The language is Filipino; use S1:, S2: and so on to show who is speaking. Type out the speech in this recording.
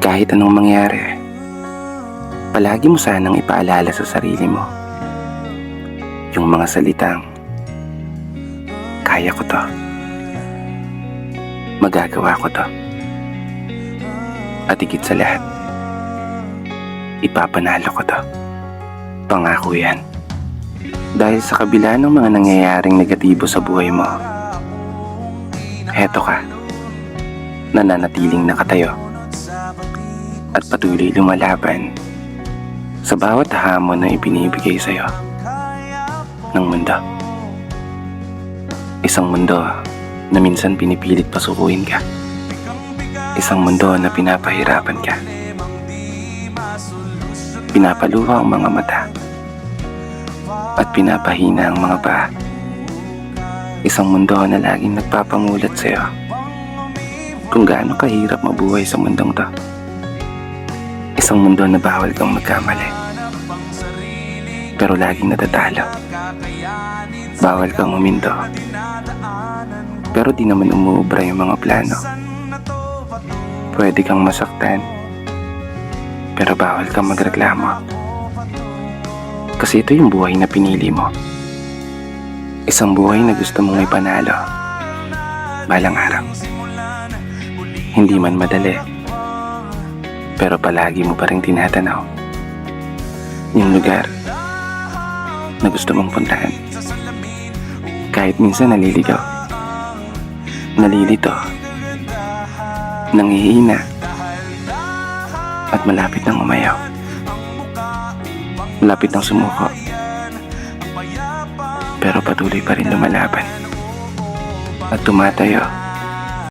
S1: Kahit anong mangyari, palagi mo sanang ipaalala sa sarili mo yung mga salitang, kaya ko to, magagawa ko to, at higit sa lahat, ipapanalo ko to. Pangako yan. Dahil sa kabila ng mga nangyayaring negatibo sa buhay mo, heto ka, nananatiling nakatayo at patuloy lumalaban sa bawat hamon na ibinibigay sa'yo ng mundo. Isang mundo na minsan pinipilit pasukuin ka. Isang mundo na pinapahirapan ka. Pinapaluha ang mga mata at pinapahina ang mga paa. Isang mundo na laging nagpapamulat sa'yo kung gaano kahirap mabuhay sa mundong to. Isang mundo na bawal kang magkamali, pero laging natatalo. Bawal kang uminto, pero di naman umuubra yung mga plano. Pwede kang masaktan, pero bawal kang magreklamo. Kasi ito yung buhay na pinili mo. Isang buhay na gusto mong ipanalo balang araw. Hindi man madali, pero palagi mo pa rin tinatanaw yung lugar na gusto mong puntahan. Kahit minsan naliligaw, nalilito, nanghihina, at malapit nang umayaw. Malapit nang sumuko, pero patuloy pa rin lumalaban at tumatayo